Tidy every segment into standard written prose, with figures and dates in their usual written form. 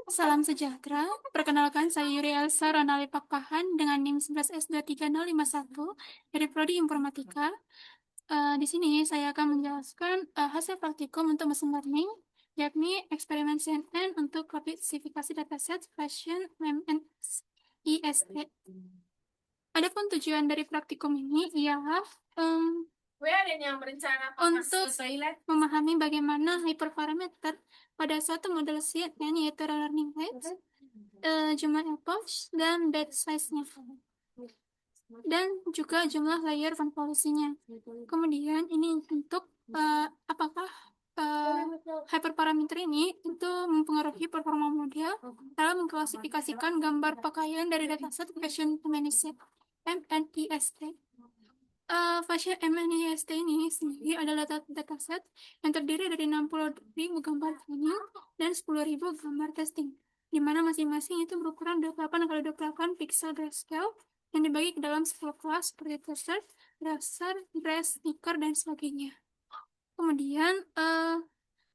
Salam sejahtera. Perkenalkan, saya Yuri Elsa Ronali Pakpahan dengan NIM 11S23051 dari Prodi Informatika. Di sini saya akan menjelaskan hasil praktikum untuk machine learning, yakni eksperimen CNN untuk klasifikasi dataset fashion MNIST. Adapun tujuan dari praktikum ini ialah untuk memahami bagaimana hyperparameter pada suatu model CNN, yaitu learning rate, jumlah epoch, dan batch size-nya, dan juga jumlah layer konvolusinya. Kemudian ini untuk apakah hyperparameter ini itu mempengaruhi performa model dalam mengklasifikasikan gambar pakaian dari dataset fashion MNIST. Fashion MNIST ini sendiri adalah dataset yang terdiri dari 60.000 gambar training dan 10.000 gambar testing, di mana masing-masing itu berukuran 28x28 pixel grayscale yang dibagi ke dalam 10 kelas seperti t-shirt, blazer, dress, sneaker, dan sebagainya. Kemudian,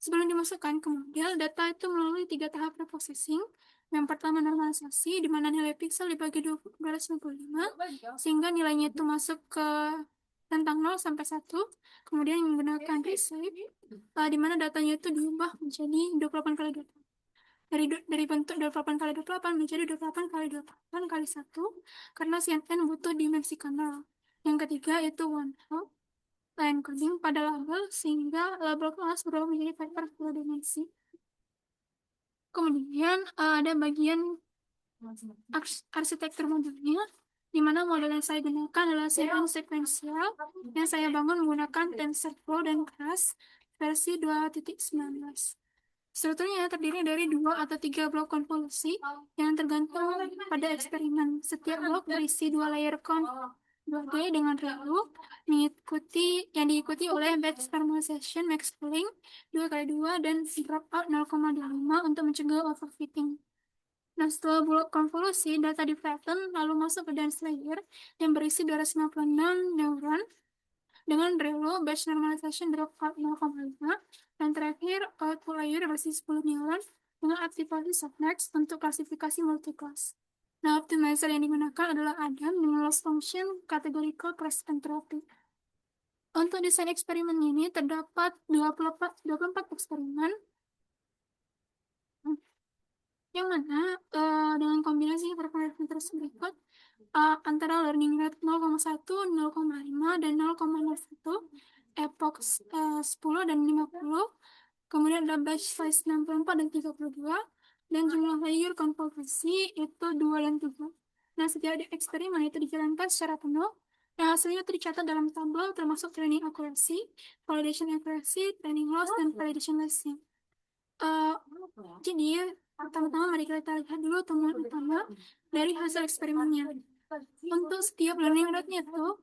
sebelum dimasukkan ke model, data itu melalui 3 tahap preprocessing. Yang pertama normalisasi, di mana nilai pixel dibagi 255, sehingga nilainya itu masuk ke rentang 0 sampai 1. Kemudian menggunakan reshape, di mana datanya itu diubah menjadi 28 kali 28. Dari bentuk 28 kali 28 menjadi 28 kali 28 kali 1, karena CNN butuh dimensi kanal. Yang ketiga itu one hot line coding pada label, sehingga label kelas berubah menjadi vektor 2 dimensi. Kemudian ada bagian arsitektur modulnya, di mana model yang saya gunakan adalah CNN sequential yang saya bangun menggunakan TensorFlow dan Keras versi 2.19. Strukturnya terdiri dari 2 atau 3 blok konvolusi yang tergantung pada eksperimen. Setiap blok berisi 2 layer 2D dengan ReLU yang diikuti oleh batch normalization max pooling 2x2 dan dropout 0,25 untuk mencegah overfitting. Nah, setelah blok konvolusi, data di flatten lalu masuk ke dense layer yang berisi 256 neuron dengan ReLU batch normalization dropout 0,5, dan terakhir output layer berisi 10 neuron dengan aktivasi softmax untuk klasifikasi multiclass. Nah, optimizer yang digunakan adalah Adam dengan loss function categorical class entropy. Untuk desain eksperimen ini terdapat 24 eksperimen, yang mana dengan kombinasi parameter berikut, antara learning rate 0,1, 0,5, dan 0,01, epoch 10 dan 50, kemudian ada batch size 64 dan 32, dan jumlah layer konvolusi itu 2 dan 3. Nah, setiap eksperimen itu dijalankan secara penuh, dan hasilnya itu dicatat dalam tabel termasuk training accuracy, validation accuracy, training loss, dan validation loss-nya. Jadi, pertama-tama mari kita lihat dulu temuan utama dari hasil eksperimennya. Untuk setiap learning rate-nya itu,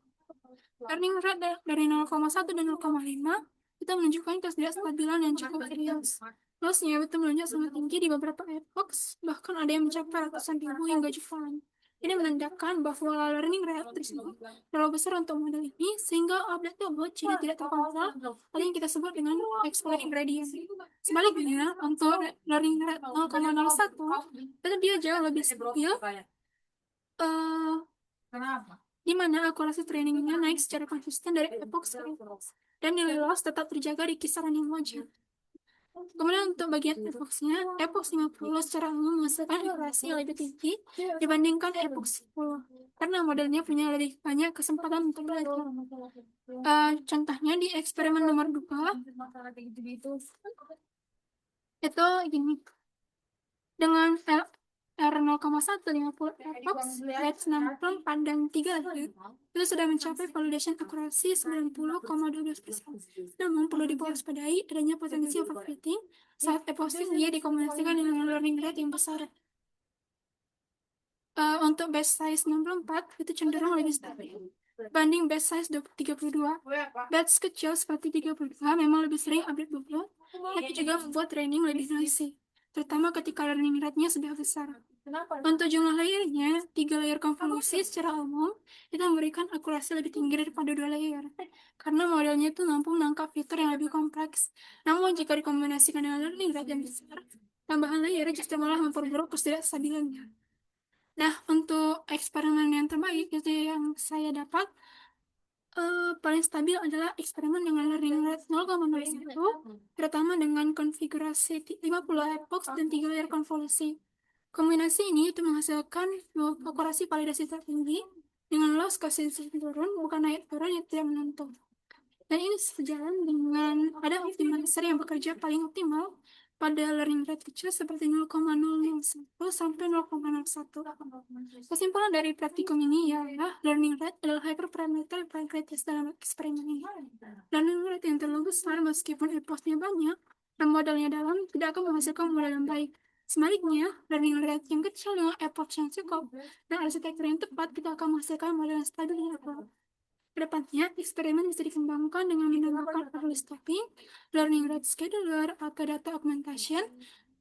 learning rate dari 0,1 dan 0,5 itu menunjukkan ketidakstabilan yang cukup serius. Loss-nya itu melonjak sangat tinggi di beberapa epochs, bahkan ada yang mencapai ratusan ribu hingga jutaan. Ini menandakan bahwa learning rate tersebut terlalu besar untuk model ini, sehingga update tersebut jadi tidak terkontrol, hal yang kita sebut dengan exploding gradient. Sebaliknya, untuk learning rate 0,01, itu dia jauh lebih stabil, di mana akurasi trainingnya naik secara konsisten dari epoch ke epoch, dan nilai loss tetap terjaga di kisaran yang wajar. Kemudian untuk bagian epochnya, epoch 50 secara umum menghasilkan akurasi yang lebih tinggi dibandingkan epoch 10, karena modelnya punya lebih banyak kesempatan untuk belajar. Contohnya di eksperimen nomor 2, itu gini, dengan R0,1 50 epoch, batch 64 dan 3 lagi, itu sudah mencapai validation accuracy 90,12%. Namun perlu diwaspadai adanya potensi overfitting saat epoch tinggi dikombinasikan dengan learning rate yang besar. Untuk batch size 64 itu cenderung lebih stabil banding batch size 32. Batch kecil seperti 32 memang lebih sering update bobot, tapi juga membuat training lebih noisy, terutama ketika learning rate-nya sudah besar. Untuk jumlah layernya, 3 layer konvolusi secara umum itu memberikan akurasi lebih tinggi daripada 2 layer, karena modelnya itu mampu menangkap fitur yang lebih kompleks. Namun jika dikombinasikan dengan learning rate yang besar, tambahan layer justru malah memperburuk ketidakstabilannya. Nah, untuk eksperimen yang terbaik itu yang saya dapat, paling stabil adalah eksperimen dengan learning rate 0,01, terutama dengan konfigurasi 50 epoch dan 3 layer konvolusi. Kombinasi ini itu menghasilkan akurasi validasi tertinggi dengan loss coefficient turun, bukan naik turun yang tidak menentu. Dan ini sejalan dengan ada optimalisasi yang bekerja paling optimal pada learning rate kecil seperti 0,001 sampai 0,01. Kesimpulan dari praktikum ini ialah learning rate adalah hyperparameter prioritas dalam eksperimen ini. Learning rate yang terlalu besar meskipun epochnya banyak dan modelnya dalam tidak akan menghasilkan model yang baik. Sebaliknya, learning rate yang kecil dengan epoch yang cukup dan arsitektur yang tepat tidak akan menghasilkan model yang stabil dan akurat. Kedepannya, eksperimen bisa dikembangkan dengan menambahkan early stopping, learning rate scheduler, atau data augmentation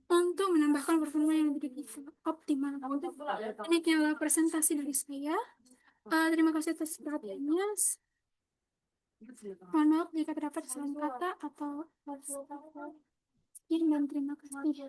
untuk menambahkan performa yang lebih optimal. Ini adalah presentasi dari saya. Terima kasih atas perhatiannya. Mohon maaf jika terdapat kesalahan kata atau sekian dan terima kasih.